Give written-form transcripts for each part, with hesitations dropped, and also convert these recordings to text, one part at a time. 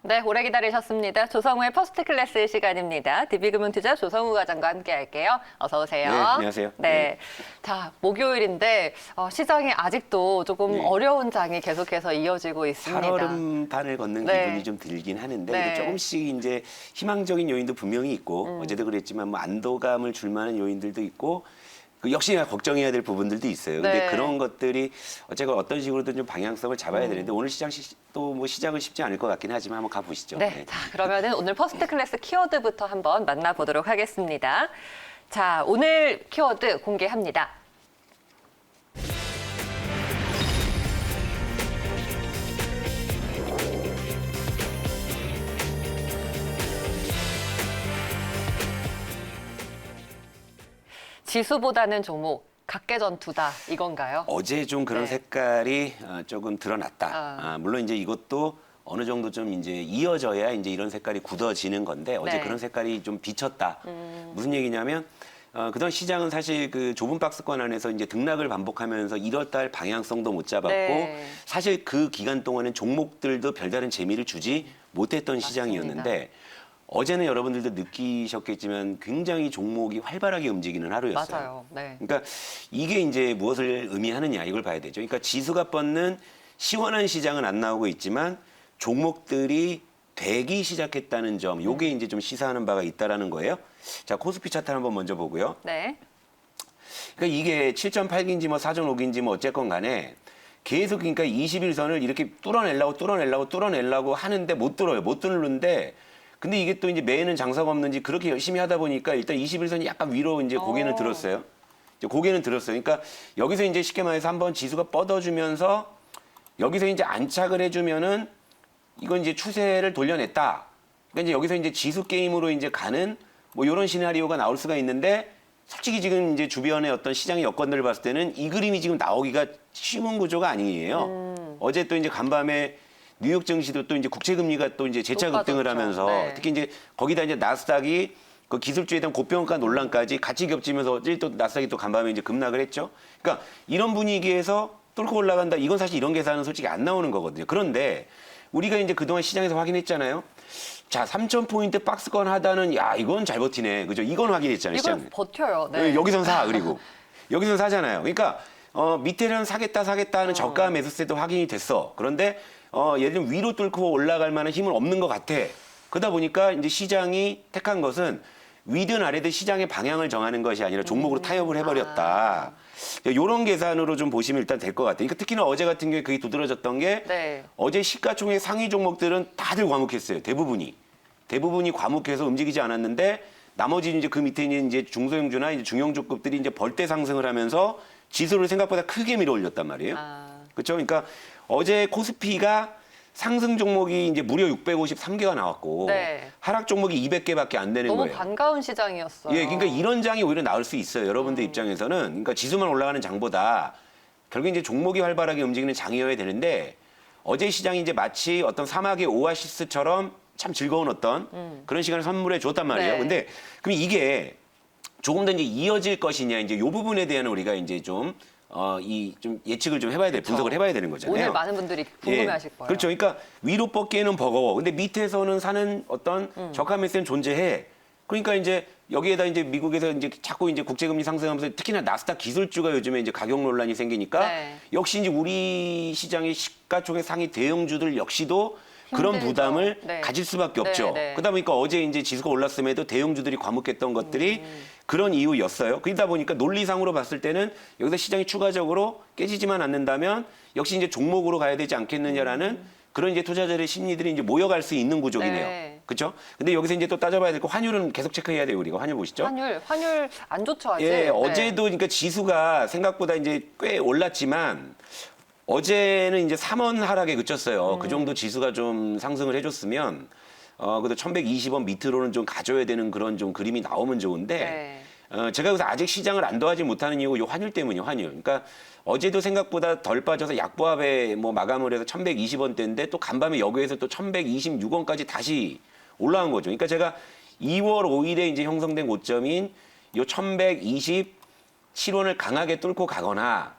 네, 오래 기다리셨습니다. 조성우의 퍼스트 클래스 시간입니다. DB금융투자 조성우 과장과 함께 할게요. 어서 오세요. 네, 안녕하세요. 네. 자, 목요일인데 시장이 아직도 조금 네. 어려운 장이 계속해서 이어지고 있습니다. 살얼음판을 걷는 네. 기분이 좀 들긴 하는데 네. 이제 조금씩 이제 희망적인 요인도 분명히 있고 어제도 그랬지만 뭐 안도감을 줄 만한 요인들도 있고 역시나 걱정해야 될 부분들도 있어요. 근데 네. 그런 것들이 어쨌건 어떤 식으로든 좀 방향성을 잡아야 되는데 오늘 시장 또 뭐 시작은 쉽지 않을 것 같긴 하지만 한번 가보시죠. 네. 자, 그러면은 오늘 퍼스트 클래스 키워드부터 한번 만나보도록 하겠습니다. 자, 오늘 키워드 공개합니다. 지수보다는 종목, 각계전투다 이건가요? 어제 좀 그런 네. 색깔이 조금 드러났다. 물론 이제 이것도 어느 정도 좀 이제 이어져야 이제 이런 색깔이 굳어지는 건데 어제 네. 그런 색깔이 좀 비쳤다. 무슨 얘기냐면 그동안 시장은 사실 그 좁은 박스권 안에서 이제 등락을 반복하면서 이럴달 방향성도 못 잡았고 네. 사실 그 기간 동안은 종목들도 별다른 재미를 주지 못했던 시장이었는데 어제는 여러분들도 느끼셨겠지만 굉장히 종목이 활발하게 움직이는 하루였어요. 맞아요. 네. 그러니까 이게 이제 무엇을 의미하느냐 이걸 봐야 되죠. 그러니까 지수가 뻗는 시원한 시장은 안 나오고 있지만 종목들이 되기 시작했다는 점, 요게 이제 좀 시사하는 바가 있다라는 거예요. 자, 코스피 차트 한번 먼저 보고요. 네. 그러니까 이게 7.8기인지 뭐 4.5기인지 뭐 어쨌건 간에 계속 그러니까 21선을 이렇게 뚫어내려고 하는데 못 뚫어요. 못 뚫는데 근데 이게 또 이제 매에는 장사가 없는지 그렇게 열심히 하다 보니까 일단 21선이 약간 위로 이제 고개는 들었어요. 이제 고개는 들었어요. 그러니까 여기서 이제 쉽게 말해서 한번 지수가 뻗어주면서 여기서 이제 안착을 해주면은 이건 이제 추세를 돌려냈다. 그러니까 이제 여기서 이제 지수 게임으로 이제 가는 뭐 이런 시나리오가 나올 수가 있는데 솔직히 지금 이제 주변의 어떤 시장의 여건들을 봤을 때는 이 그림이 지금 나오기가 쉬운 구조가 아니에요. 어제 또 이제 간밤에 뉴욕 증시도 또 이제 국채금리가 또 이제 재차 급등을 높아졌죠. 하면서 네. 특히 이제 거기다 이제 나스닥이 그 기술주에 대한 고평가 논란까지 같이 겹치면서 어제 또 나스닥이 또 간밤에 이제 급락을 했죠. 그러니까 이런 분위기에서 뚫고 올라간다. 이건 사실 이런 계산은 솔직히 안 나오는 거거든요. 그런데 우리가 이제 그동안 시장에서 확인했잖아요. 자, 3,000포인트 박스권 하다는 야, 이건 잘 버티네. 그죠? 이건 확인했잖아요. 이걸 시장. 버텨요. 네. 여기선 사. 그리고 여기선 사잖아요. 그러니까 밑에는 사겠다 하는 저가 매수세도 확인이 됐어. 그런데 예를 들면 위로 뚫고 올라갈 만한 힘은 없는 것 같아. 그러다 보니까 이제 시장이 택한 것은 위든 아래든 시장의 방향을 정하는 것이 아니라 종목으로 타협을 해버렸다. 이런 계산으로 좀 보시면 일단 될 것 같아요. 그러니까 특히나 어제 같은 경우에 그게 두드러졌던 게 네. 어제 시가총액 상위 종목들은 다들 과묵했어요. 대부분이 과묵해서 움직이지 않았는데 나머지 이제 그 밑에 있는 이제 중소형주나 이제 중형주급들이 이제 벌떼 상승을 하면서 지수를 생각보다 크게 밀어 올렸단 말이에요. 그렇죠? 그러니까 어제 코스피가 상승 종목이 이제 무려 653개가 나왔고 네. 하락 종목이 200개밖에 안 되는 너무 거예요. 반가운 시장이었어요. 예, 그러니까 이런 장이 오히려 나올 수 있어요. 여러분들 입장에서는 그러니까 지수만 올라가는 장보다 결국 이제 종목이 활발하게 움직이는 장이어야 되는데 어제 시장이 이제 마치 어떤 사막의 오아시스처럼 참 즐거운 어떤 그런 시간을 선물해 줬단 말이에요. 네. 근데 그럼 이게 조금 더 이제 이어질 것이냐 이제 이 부분에 대한 우리가 이제 좀 좀 예측을 좀 해봐야 돼, 분석을 해봐야 되는 거잖아요. 오늘 많은 분들이 궁금해하실 거예요. 그렇죠. 그러니까 위로 뻗기에는 버거워. 근데 밑에서는 사는 어떤 저가 매수는 존재해. 그러니까 이제 여기에다 이제 미국에서 이제 자꾸 이제 국제금리 상승하면서 특히나 나스닥 기술주가 요즘에 이제 가격 논란이 생기니까 네. 역시 이제 우리 시장의 시가총액 상위 대형주들 역시도 그런 힘들죠. 부담을 네. 가질 수밖에 없죠. 네, 네. 그러다 보니까 어제 이제 지수가 올랐음에도 대형주들이 과묵했던 것들이 그런 이유였어요. 그러다 보니까 논리상으로 봤을 때는 여기서 시장이 추가적으로 깨지지만 않는다면 역시 이제 종목으로 가야 되지 않겠느냐라는 그런 이제 투자자들의 심리들이 이제 모여갈 수 있는 구조이네요. 네. 그렇죠? 근데 여기서 이제 또 따져봐야 될 거 환율은 계속 체크해야 돼요. 우리가 환율 보시죠. 환율 안 좋죠 아직. 예, 네. 어제도 그러니까 지수가 생각보다 이제 꽤 올랐지만 어제는 이제 3원 하락에 그쳤어요. 그 정도 지수가 좀 상승을 해줬으면 그래도 1,120원 밑으로는 좀 가져야 되는 그런 좀 그림이 나오면 좋은데 제가 여기서 아직 시장을 안도하지 못하는 이유가 이 환율 때문이에요. 환율. 그러니까 어제도 생각보다 덜 빠져서 약보합에 뭐 마감을 해서 1,120원대인데 또 간밤에 여기에서 또 1,126원까지 다시 올라온 거죠. 그러니까 제가 2월 5일에 이제 형성된 고점인 요 1,127원을 강하게 뚫고 가거나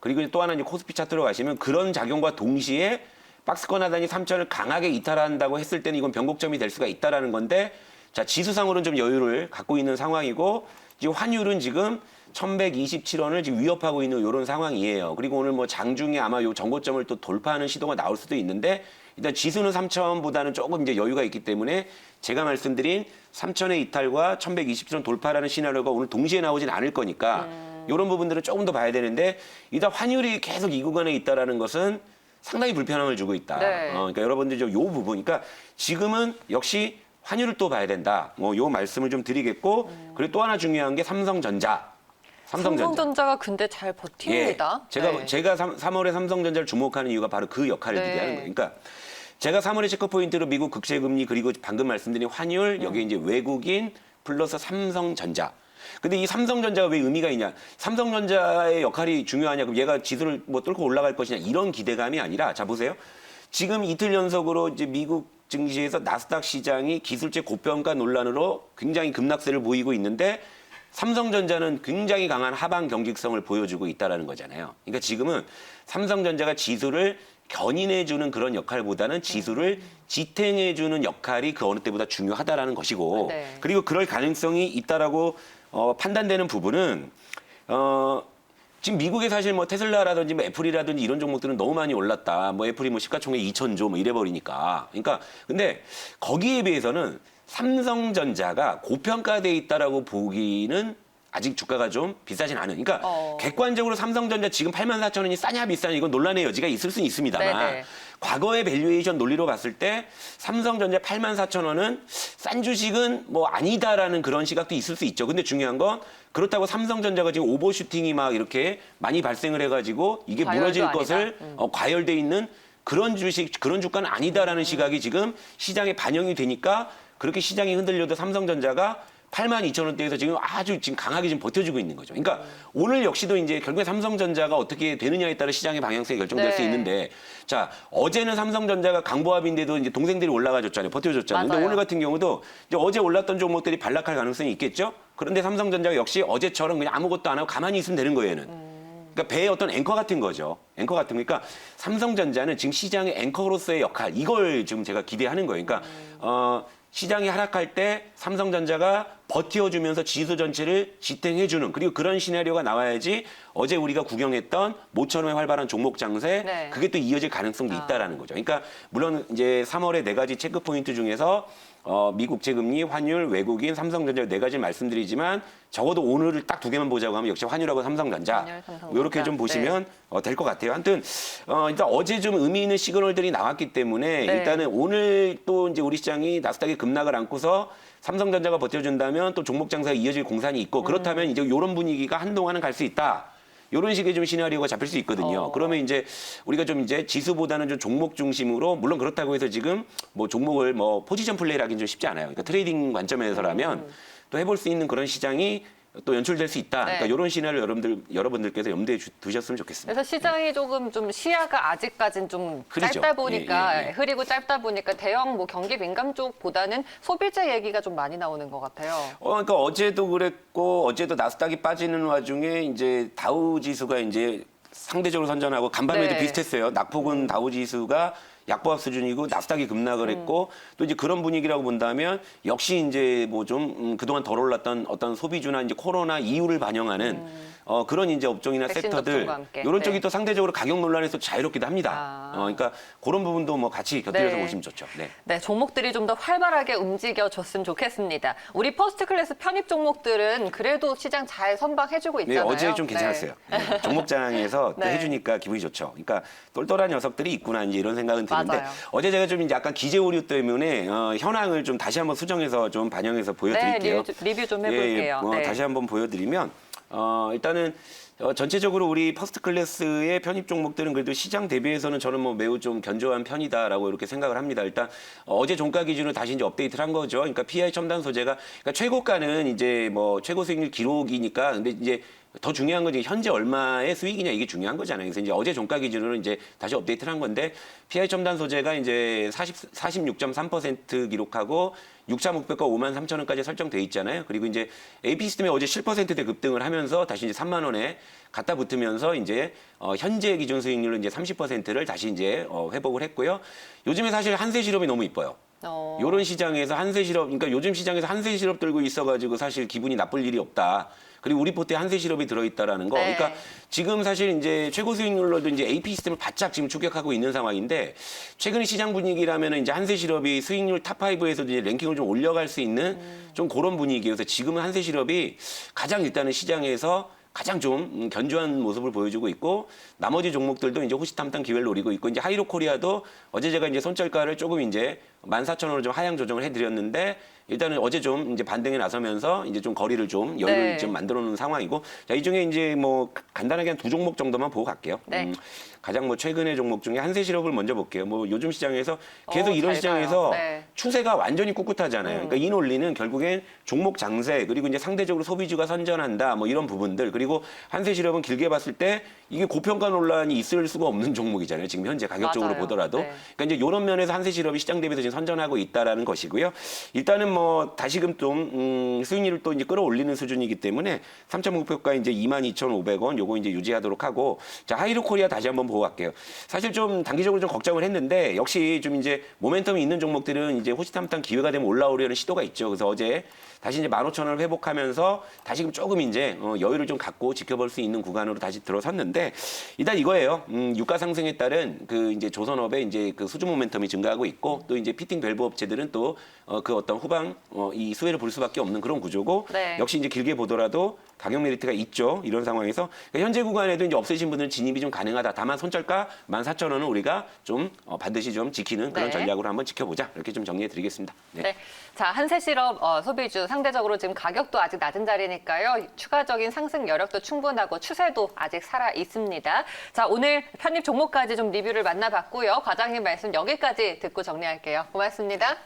그리고 또 하나 이제 코스피 차트로 가시면 그런 작용과 동시에 박스권 하단이 3천을 강하게 이탈한다고 했을 때는 이건 변곡점이 될 수가 있다라는 건데 자, 지수상으로는 좀 여유를 갖고 있는 상황이고 지금 환율은 지금 1,127원을 지금 위협하고 있는 이런 상황이에요. 그리고 오늘 뭐 장중에 아마 요 정고점을 또 돌파하는 시도가 나올 수도 있는데 일단 지수는 3,000보다는 조금 이제 여유가 있기 때문에 제가 말씀드린 3,000의 이탈과 1,127원 돌파라는 시나리오가 오늘 동시에 나오진 않을 거니까 이런 부분들은 조금 더 봐야 되는데 일단 환율이 계속 이 구간에 있다라는 것은 상당히 불편함을 주고 있다. 네. 그러니까 여러분들 좀 요 부분, 그러니까 지금은 역시 환율을 또 봐야 된다. 뭐 요 말씀을 좀 드리겠고 그리고 또 하나 중요한 게 삼성전자. 삼성전자가 근데 잘 버팁니다. 예, 제가 3월에 삼성전자를 주목하는 이유가 바로 그 역할을 네. 기대하는 거예요. 그러니까 제가 3월에 체크 포인트로 미국 국채 금리 그리고 방금 말씀드린 환율 여기 이제 외국인 플러스 삼성전자. 근데 이 삼성전자가 왜 의미가 있냐? 삼성전자의 역할이 중요하냐? 그럼 얘가 지수를 뭐 뚫고 올라갈 것이냐? 이런 기대감이 아니라 자 보세요. 지금 이틀 연속으로 이제 미국 증시에서 나스닥 시장이 기술재 고평가 논란으로 굉장히 급락세를 보이고 있는데 삼성전자는 굉장히 강한 하방 경직성을 보여주고 있다는 거잖아요. 그러니까 지금은 삼성전자가 지수를 견인해주는 그런 역할보다는 지수를 지탱해주는 역할이 그 어느 때보다 중요하다라는 것이고 네. 그리고 그럴 가능성이 있다라고 판단되는 부분은 지금 미국에 사실 뭐 테슬라라든지 뭐 애플이라든지 이런 종목들은 너무 많이 올랐다. 뭐 애플이 뭐 시가총액 2,000조 뭐 이래버리니까. 그러니까 근데 거기에 비해서는 삼성전자가 고평가돼 있다라고 보기는 아직 주가가 좀 비싸진 않은. 그러니까 객관적으로 삼성전자 지금 84,000원이 싸냐 비싸냐 이건 논란의 여지가 있을 수는 있습니다만 네네. 과거의 밸류에이션 논리로 봤을 때 삼성전자 84,000원은 싼 주식은 뭐 아니다라는 그런 시각도 있을 수 있죠. 근데 중요한 건 그렇다고 삼성전자가 지금 오버슈팅이 막 이렇게 많이 발생을 해가지고 이게 과열도 무너질 아니다. 것을 과열돼 있는 그런 주식, 그런 주가는 아니다라는 시각이 지금 시장에 반영이 되니까 그렇게 시장이 흔들려도 삼성전자가 82,000원대에서 지금 아주 지금 강하게 지금 버텨주고 있는 거죠. 그러니까 오늘 역시도 이제 결국에 삼성전자가 어떻게 되느냐에 따라 시장의 방향성이 결정될 네. 수 있는데 자, 어제는 삼성전자가 강보합인데도 이제 동생들이 올라가줬잖아요. 버텨줬잖아요. 근데 맞아요. 오늘 같은 경우도 이제 어제 올랐던 종목들이 반락할 가능성이 있겠죠? 그런데 삼성전자가 역시 어제처럼 그냥 아무것도 안 하고 가만히 있으면 되는 거예요, 얘는. 그러니까 배의 어떤 앵커 같은 거죠. 앵커 같은 거. 그러니까 삼성전자는 지금 시장의 앵커로서의 역할, 이걸 지금 제가 기대하는 거예요. 그러니까 시장이 하락할 때 삼성전자가 버텨주면서 지수 전체를 지탱해주는 그리고 그런 시나리오가 나와야지 어제 우리가 구경했던 모처럼의 활발한 종목 장세 네. 그게 또 이어질 가능성도 있다라는 거죠. 그러니까 물론 이제 3월에 4가지 체크 포인트 중에서 미국 채금리, 환율, 외국인, 삼성전자 4가지 말씀드리지만 적어도 오늘을 딱 2개만 보자고 하면 역시 환율하고 삼성전자 환율, 삼성전자. 이렇게 좀 보시면 될 것 같아요. 하여튼 일단 어제 좀 의미 있는 시그널들이 나왔기 때문에 네. 일단은 오늘 또 이제 우리 시장이 나스닥의 급락을 안고서 삼성전자가 버텨준다면 또 종목 장사가 이어질 공산이 있고 그렇다면 이제 이런 분위기가 한동안은 갈 수 있다. 이런 식의 좀 시나리오가 잡힐 수 있거든요. 그러면 이제 우리가 좀 이제 지수보다는 좀 종목 중심으로 물론 그렇다고 해서 지금 뭐 종목을 뭐 포지션 플레이를 하기는 좀 쉽지 않아요. 그러니까 트레이딩 관점에서라면 또 해볼 수 있는 그런 시장이 또 연출될 수 있다. 네. 그러니까 이런 시나리오 여러분들께서 염두에 두셨으면 좋겠습니다. 그래서 시장이 조금 좀 시야가 아직까진 좀 흐리죠. 짧다 보니까 예. 흐리고 짧다 보니까 대형 뭐 경기 민감 쪽보다는 소비재 얘기가 좀 많이 나오는 것 같아요. 그러니까 어제도 그랬고 어제도 나스닥이 빠지는 와중에 이제 다우 지수가 이제 상대적으로 선전하고 간밤에도 네. 비슷했어요. 낙폭은 다우 지수가 약보합 수준이고 나스닥이 급락을 했고 또 이제 그런 분위기라고 본다면 역시 이제 뭐 좀 그동안 덜 올랐던 어떤 소비주나 이제 코로나 이후를 반영하는 그런 이제 업종이나 백신 섹터들 접종과 함께. 이런 네. 쪽이 또 상대적으로 가격 논란에서 자유롭기도 합니다. 그러니까 그런 부분도 뭐 같이 곁들여서 네. 보시면 좋죠. 네. 네, 종목들이 좀 더 활발하게 움직여줬으면 좋겠습니다. 우리 퍼스트 클래스 편입 종목들은 그래도 시장 잘 선방해주고 네, 있잖아요. 어제 좀 괜찮았어요. 네, 종목장에서 또 네. 해주니까 기분이 좋죠. 그러니까 똘똘한 녀석들이 있구나 이제 이런 생각은 드는데 맞아요. 어제 제가 좀 이제 약간 기재 오류 때문에 현황을 좀 다시 한번 수정해서 좀 반영해서 보여드릴게요. 네, 리뷰 좀 해볼게요. 네. 다시 한번 보여드리면 일단은 전체적으로 우리 퍼스트 클래스의 편입 종목들은 그래도 시장 대비해서는 저는 뭐 매우 좀 견조한 편이다라고 이렇게 생각을 합니다. 일단 어제 종가 기준으로 다시 이제 업데이트를 한 거죠. 그러니까 PI 첨단 소재가 그러니까 최고가는 이제 뭐 최고 수익률 기록이니까 근데 이제 더 중요한 건 이제 현재 얼마의 수익이냐 이게 중요한 거잖아요. 그래서 이제 어제 종가 기준으로 이제 다시 업데이트를 한 건데 PI 첨단 소재가 이제 46.3% 기록하고 6차 목표가 5만 3천 원까지 설정돼 있잖아요. 그리고 이제 AP 시스템이 어제 7%대 급등을 하면서 다시 이제 3만 원에 갖다 붙으면서 이제 현재 기준 수익률로 이제 30%를 다시 이제 회복을 했고요. 요즘에 사실 한세 시럽이 너무 이뻐요. 요런 시장에서 한세 시럽, 그러니까 요즘 시장에서 한세 시럽 들고 있어가지고 사실 기분이 나쁠 일이 없다. 그리고 우리 포트에 한세 시럽이 들어있다라는 거. 네. 그러니까 지금 사실 이제 최고 수익률로도 이제 AP 시스템을 바짝 지금 추격하고 있는 상황인데 최근의 시장 분위기라면 이제 한세 시럽이 수익률 탑5에서도 이제 랭킹을 좀 올려갈 수 있는 좀 그런 분위기여서 지금은 한세 시럽이 가장 일단은 시장에서 가장 좀 견조한 모습을 보여주고 있고 나머지 종목들도 이제 호시탐탐 기회를 노리고 있고 이제 하이로 코리아도 어제 제가 이제 손절가를 조금 이제 14,000원으로 좀 하향 조정을 해드렸는데 일단은 어제 좀 이제 반등에 나서면서 이제 좀 거리를 좀 여유를 네. 좀 만들어 놓은 상황이고 자, 이 중에 이제 뭐 간단하게 한 두 종목 정도만 보고 갈게요. 네. 가장 뭐 최근의 종목 중에 한세 시럽을 먼저 볼게요. 뭐 요즘 시장에서 계속 이런 잘 시장에서 가요. 네. 추세가 완전히 꿋꿋하잖아요. 그러니까 이 논리는 결국엔 종목 장세 그리고 이제 상대적으로 소비주가 선전한다 뭐 이런 부분들 그리고 한세 시럽은 길게 봤을 때 이게 고평가 논란이 있을 수가 없는 종목이잖아요. 지금 현재 가격적으로 맞아요. 보더라도 네. 그러니까 이제 이런 면에서 한세 시럽이 시장 대비해서 지금 선전하고 있다라는 것이고요. 일단은 뭐 다시금 좀 수익률을 또 이제 끌어올리는 수준이기 때문에 3차 목표가 이제 22,500원 요거 이제 유지하도록 하고 자 하이로 코리아 다시 한번 보고 갈게요. 사실 좀 단기적으로 좀 걱정을 했는데 역시 좀 이제 모멘텀이 있는 종목들은 이제 호시탐탐 기회가 되면 올라오려는 시도가 있죠. 그래서 어제 다시 이제 15,000원을 회복하면서 다시금 조금 이제 여유를 좀 갖고 지켜볼 수 있는 구간으로 다시 들어섰는데 일단 이거예요. 유가 상승에 따른 그 이제 조선업의 이제 그 수주 모멘텀이 증가하고 있고 또 이제 피팅 밸브 업체들은 또 그 어떤 후방 이 수혜를 볼 수밖에 없는 그런 구조고 네. 역시 이제 길게 보더라도 가격 메리트가 있죠. 이런 상황에서 그러니까 현재 구간에도 이제 없으신 분들은 진입이 좀 가능하다. 다만 손절가 14,000원은 우리가 좀 반드시 좀 지키는 그런 네. 전략으로 한번 지켜보자. 이렇게 좀 정리해 드리겠습니다. 네. 네. 자, 한세 시럽 소비주 상대적으로 지금 가격도 아직 낮은 자리니까요. 추가적인 상승 여력도 충분하고 추세도 아직 살아 있습니다. 자, 오늘 편입 종목까지 좀 리뷰를 만나봤고요. 과장님 말씀 여기까지 듣고 정리할게요. 고맙습니다.